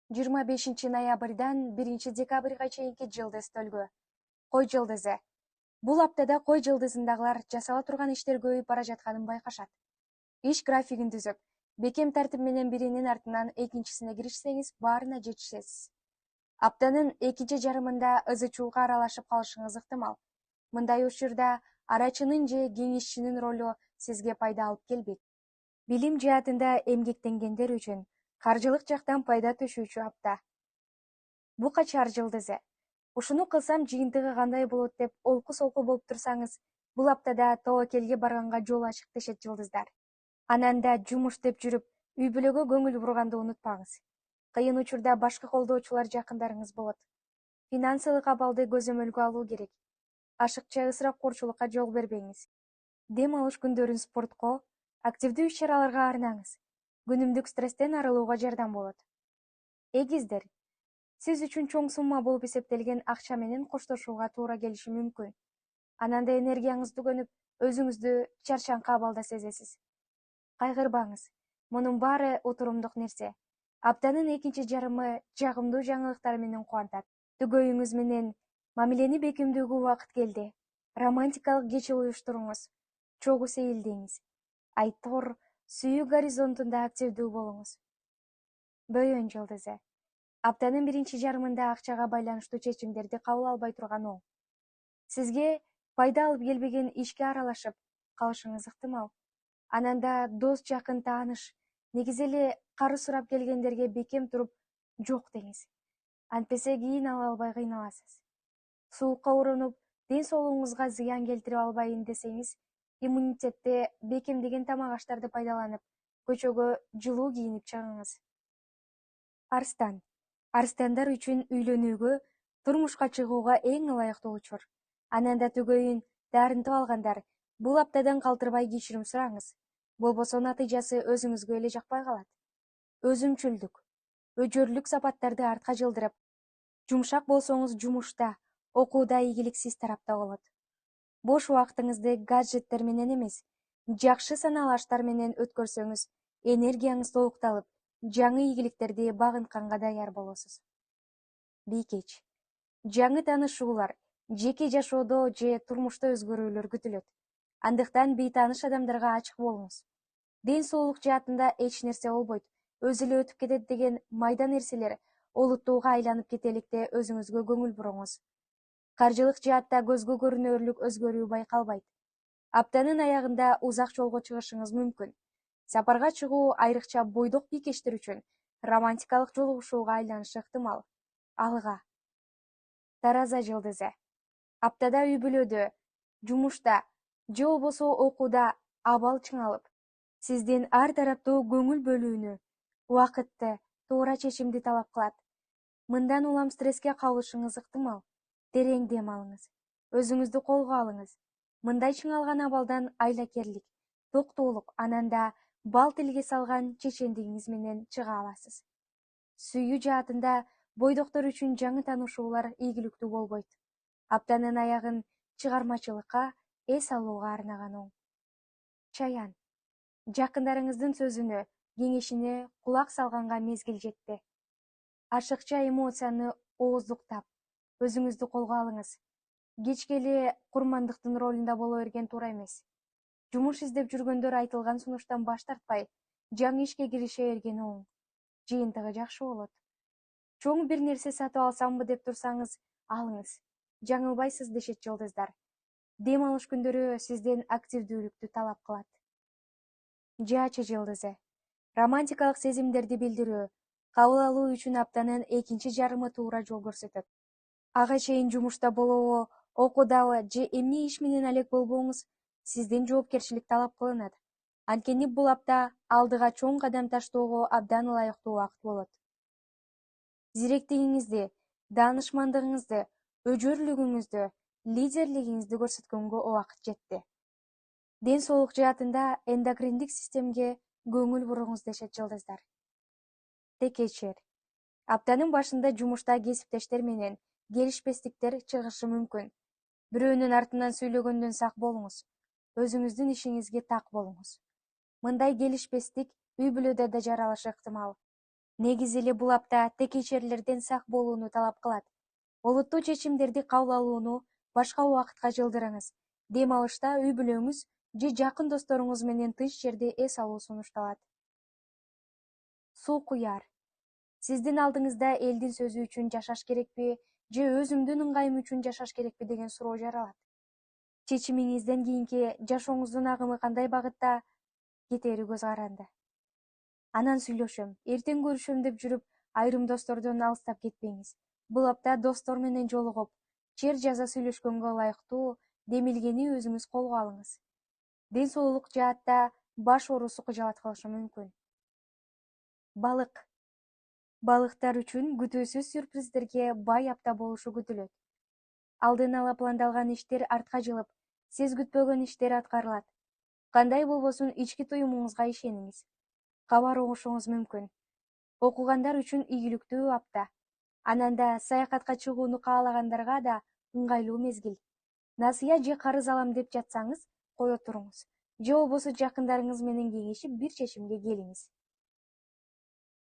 25 ноябрдан 1 декабрга чейинки жылдыз төлгө. Кой жылдызы. Бул аптада кой жылдызындагылар жасала турган иштер көбөйүп бара жатканын байкашат. Иш графигин түзүп, бекем тартип менен биринин артынан экинчисине киришсеңиз, баарына жетишесиз. Аптанын экинчи жарымында ызы-чууга аралашып калышыңыз ыктымал. Мындай учурда арачынын же кеңешчинин ролу сизге пайда алып келбейт. Билим жаатында эмгектенгендер үчүн каржылык жактан пайда түшүүчү апта. Бука чар жылдызы. Ушуну кылсам жыйынтыгы кандай болот деп олку-солку болуп турсаңыз, бул аптада тобокелге барганга жол ачык дешет жылдыздар. Анан да жумуш деп жүрүп, үй-бүлөгө көңүл бурганды унутпаңыз. Кыйын учурда башкы колдоочулар жакындарыңыз болот. Финансылык абалды көзөмөлгө алуу керек. Ашыкча ысырапкорчулукка жол бербеңиз. Дем алыш күндөрүн спортко, активдүү иш-чараларга арнаңыз. Күнүмдүк стресстен арылууга жардам болот. Эгиздер. Сиз үчүн чоң сумма болуп эсептелген акча менен коштошууга туура келиши мүмкүн. Анан да энергияңыз түгөнүп, өзүңүздү чарчаңкы абалда сезесиз. Кайгырбаңыз. Мунун баары отурумдук нерсе. Аптанын экинчи жарымы жагымдуу жаңылыктар менен кубантат. Түгөйүңүз менен мамилени бекемдөөгө убакыт келди. Романтикалык кече уюштуруңуз. Чогуу сейилдеңиз. Айтор, сүйүү горизонтунда активдүү болуңуз. Бөйөн жылдызы. Аптанын биринчи жарымында акчага байланыштуу чечимдерди кабыл албай турган оң. Сизге пайда алып келбеген ишке аралашып калышыңыз ыктымал. Анан да дос, жакын тааныш, негизи эле кары сурап келгендерге бекем туруп жок деңиз. Антпесе кийин ала албай кыйналасыз. Суукка оорунуп, ден соолугуңузга зыян келтирип албайын десеңиз, иммунитетти бекемдеген тамак аштарды пайдаланып, көчөгө жылуу кийинип чыгыңыз. Арстан. Арстандар үчүн үйлөнүүгө, турмушка чыгууга эң ылайыктуу учур. Анан да түгөйүн дарынтып алгандар, бул аптадан калтырбай кечирим сураңыз. Болбосо натыйжасы өзүңүзгө эле жакпай калат. Өзүмчүлдүк. Өжөрлүк сапаттарды артка жылдырып, жумшак болсоңуз жумушта, окууда ийгиликсиз тарапта болот. Бош убактыңызды гаджеттер менен эмес, жакшы саналаштар менен өткөрсөңүз, энергияңыз толукталып, жаңы ийгиликтерди багынтканга даяр болосуз. Бийкеч. Жаңы таанышуулар, жеке жашоодо же турмушта өзгөрүүлөр күтүлөт. Андыктан бейтааныш адамдарга ачык болуңуз. Ден соолук жаатында эч нерсе болбойт, өзү эле өтүп кетет деген майда нерселер олуттууга айланып кете электе өзүңүзгө көңүл буруңуз. Каржылык жаатта көзгө көрүнөрлүк өзгөрүү байкалбайт. Аптанын аягында узак жолго чыгышыңыз мүмкүн. Сапарга чыгуу айрыкча бойдок бийкештер үчүн романтикалык жолугушууга айланышы ыктымал. Алга. Тараза жылдызы. Аптада үй-бүлөдө, жумушта же болбосо окууда абал чыңалып, сиздин ар тараптуу көңүл бөлүүнү, убакытты, туура чечимди талап кылат. Мындан улам стресске кабылышыңыз ыктымал. Терең дем алыңыз. Өзүңүздү колго алыңыз. Мындай чыңалган абалдан айлакерлик, токтоолук, анан да бал тилге салган чечендигиңиз менен чыга аласыз. Сүйүү жаатында бойдоктор үчүн жаңы таанышуулар ийгиликтүү болбойт. Аптанын аягын чыгармачылыкка, эс алууга арнаган оң. Чаян. Жакындарыңыздын сөзүнө, кеңешине кулак салганга мезгил жетти. Ашыкча эмоцияны ооздуктап, өзүңүздү колго алыңыз. Кечке эле курмандыктын ролунда боло берген туура эмес. Жумуш издеп жүргөндөр айтылган сунуштан баш тартпай, жаңы ишке кирише берген оң. Жыйынтыгы жакшы болот. Чоң бир нерсе сатып алсамбы деп турсаңыз, алыңыз. Жаңылбайсыз дешет жылдыздар. Дем алыш күндөрү сизден активдүүлүктү талап кылат. Жаачы жылдызы. Романтикалык сезимдерди билдирүү, кабыл алуу үчүн аптанын экинчи жарымы туура жол көрсөтөт. Ага чейин жумушта болобу, окуудабы же эмне иш менен алек болбоңуз, сизден жоопкерчилик талап кылынат. Анткени бул апта алдыга чоң кадам таштоого абдан ылайыктуу убакыт болот. Зиректигиңизди, даанышмандыгыңызды, өжөрлүгүңүздү, лидерлигиңизди көрсөткөнгө убакыт жетти. Ден соолук жаатында эндокриндик системге көңүл буруңуз дешет жылдыздар. Текечер. Аптанын башында жумушта кесиптештер менен келишпестиктер чыгышы мүмкүн. Бирөөнүн артынан сүйлөгөндөн сак болуңуз. Өзүңүздүн ишиңизге так болуңуз. Мындай келишпестик үй-бүлөдө да жаралышы ыктымал. Негизи эле бул апта текейчерлерден сак болууну талап кылат. Олуттуу чечимдерди кабыл алууну башка убакытка жылдырыңыз. Дем алышта үй бүлөңүз же жакын досторуңуз менен тынч жерде эс алуу сунушталат. Суу куяр. Сиздин алдыңызда элдин сөзү үчүн жашаш керекпи же өзүмдүн ыңгайым үчүн жашаш керекпи деген суроо жаралат. Чечимиңизден кийинки жашооңуздун агымы кандай багытта кетери көз каранды. Анан сүйлөшөм, эртең көрүшөм деп жүрүп, айрым достордон алыстап кетпеңиз. Бул апта достор менен жолугуп, чер жаза сүйлөшкөнгө ылайыктуу демилгени өзүңүз колго алыңыз. Ден соолук жаатта баш оорусу кыжаат кылышы мүмкүн. Балык. Балыктар үчүн күтүүсүз сюрприздерге бай апта болушу күтүлөт. Алдын ала пландалган иштер артка жылып, сиз күтпөгөн иштер аткарылат. Кандай болбосун ички туюмуңузга ишениңиз. Кабар угушуңуз мүмкүн. Окугандар үчүн ийгиликтүү апта. Ананда саякатка чыгууну каалагандарга да ыңгайлуу мезгил. Насыя же карыз алам деп жатсаңыз, кое туруңуз. Же болбосо жакындарыңыз менен кеңешип бир чечимге келиңиз.